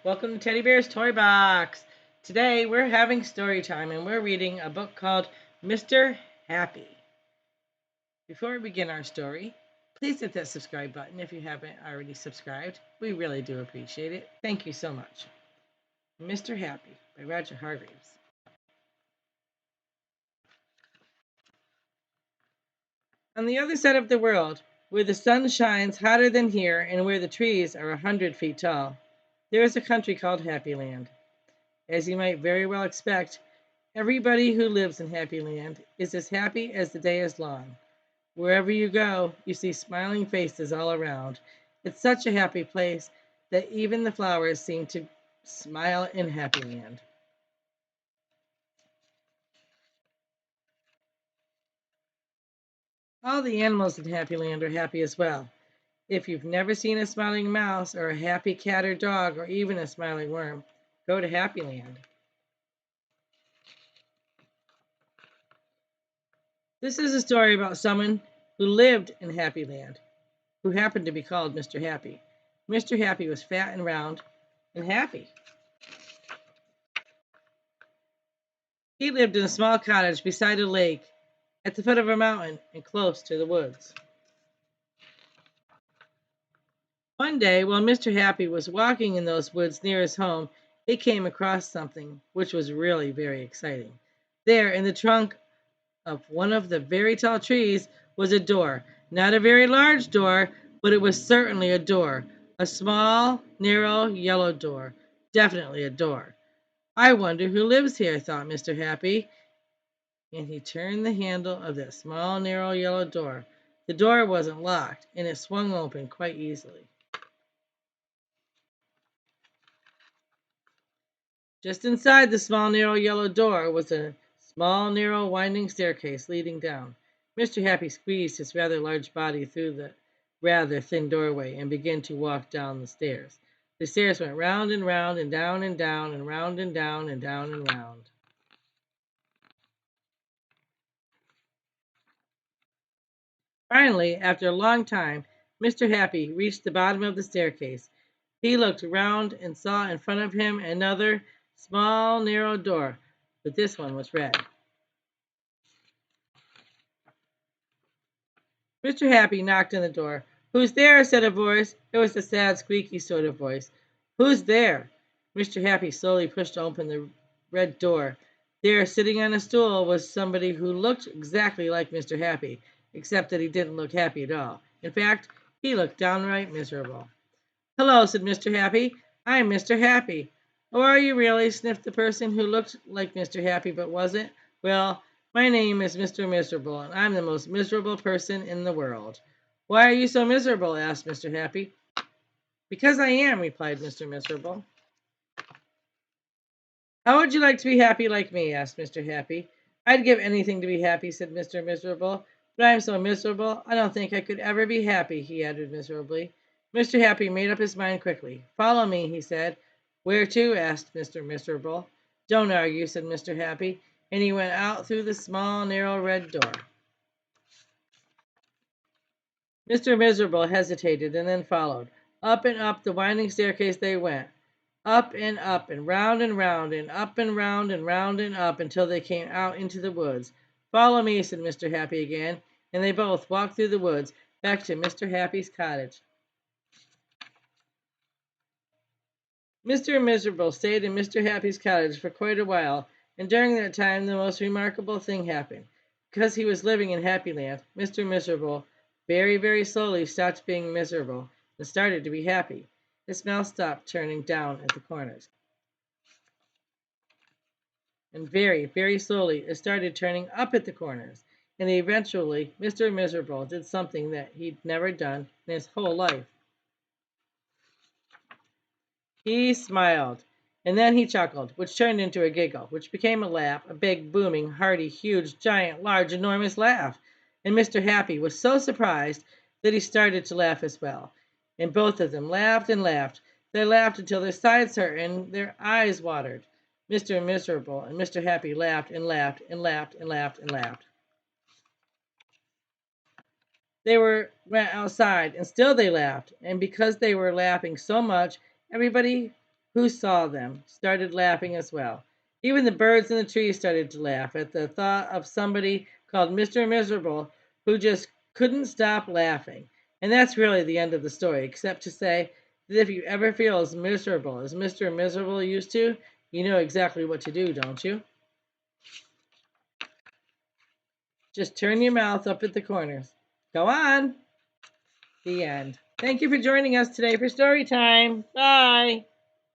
Welcome to Teddy Bear's Toy Box. Today we're having story time and we're reading a book called Mr. Happy. Before we begin our story, please hit that subscribe button if you haven't already subscribed. We really do appreciate it. Thank you so much. Mr. Happy by Roger Hargreaves. On the other side of the world, where the sun shines hotter than here and where the trees are 100 feet tall, there is a country called Happy Land. As you might very well expect, everybody who lives in Happy Land is as happy as the day is long. Wherever you go, you see smiling faces all around. It's such a happy place that even the flowers seem to smile in Happy Land. All the animals in Happy Land are happy as well. If you've never seen a smiling mouse or a happy cat or dog or even a smiling worm, go to Happy Land. This is a story about someone who lived in Happy Land, who happened to be called Mr. Happy. Mr. Happy was fat and round and happy. He lived in a small cottage beside a lake, at the foot of a mountain and close to the woods. One day, while Mr. Happy was walking in those woods near his home, he came across something which was really very exciting. There, in the trunk of one of the very tall trees, was a door. Not a very large door, but it was certainly a door. A small, narrow, yellow door. Definitely a door. I wonder who lives here, thought Mr. Happy, and he turned the handle of that small, narrow, yellow door. The door wasn't locked, and it swung open quite easily. Just inside the small, narrow, yellow door was a small, narrow, winding staircase leading down. Mr. Happy squeezed his rather large body through the rather thin doorway and began to walk down the stairs. The stairs went round and round and down and down and round and down and down and round. Finally, after a long time, Mr. Happy reached the bottom of the staircase. He looked round and saw in front of him another small, narrow door, but this one was red. Mr. Happy knocked on the door. "Who's there?" said a voice. It was a sad, squeaky sort of voice. "Who's there?" Mr. Happy slowly pushed open the red door. There, sitting on a stool, was somebody who looked exactly like Mr. Happy, except that he didn't look happy at all. In fact, he looked downright miserable. "Hello," said Mr. Happy. "I'm Mr. Happy." "Oh, are you really?" sniffed the person who looked like Mr. Happy but wasn't. "Well, my name is Mr. Miserable, and I'm the most miserable person in the world." "Why are you so miserable?" asked Mr. Happy. "Because I am," replied Mr. Miserable. "How would you like to be happy like me?" asked Mr. Happy. "I'd give anything to be happy," said Mr. Miserable. "But I'm so miserable, I don't think I could ever be happy," he added miserably. Mr. Happy made up his mind quickly. "Follow me," he said. "Where to?" asked Mr. Miserable. "Don't argue," said Mr. Happy, and he went out through the small, narrow red door. Mr. Miserable hesitated and then followed. Up and up the winding staircase they went. Up and round and round and up and round and round and up until they came out into the woods. "Follow me," said Mr. Happy again, and they both walked through the woods back to Mr. Happy's cottage. Mr. Miserable stayed in Mr. Happy's cottage for quite a while, and during that time the most remarkable thing happened. Because he was living in Happy Land, Mr. Miserable very, very slowly stopped being miserable and started to be happy. His mouth stopped turning down at the corners, and very, very slowly it started turning up at the corners. And eventually, Mr. Miserable did something that he'd never done in his whole life. He smiled, and then he chuckled, which turned into a giggle, which became a laugh, a big, booming, hearty, huge, giant, large, enormous laugh. And Mr. Happy was so surprised that he started to laugh as well. And both of them laughed and laughed. They laughed until their sides hurt and their eyes watered. Mr. Miserable and Mr. Happy laughed and laughed and laughed and laughed and laughed. Went outside, and still they laughed. And because they were laughing so much, everybody who saw them started laughing as well. Even the birds in the trees started to laugh at the thought of somebody called Mr. Miserable who just couldn't stop laughing. And that's really the end of the story, except to say that if you ever feel as miserable as Mr. Miserable used to, you know exactly what to do, don't you? Just turn your mouth up at the corners. Go on. The end. Thank you for joining us today for story time. Bye.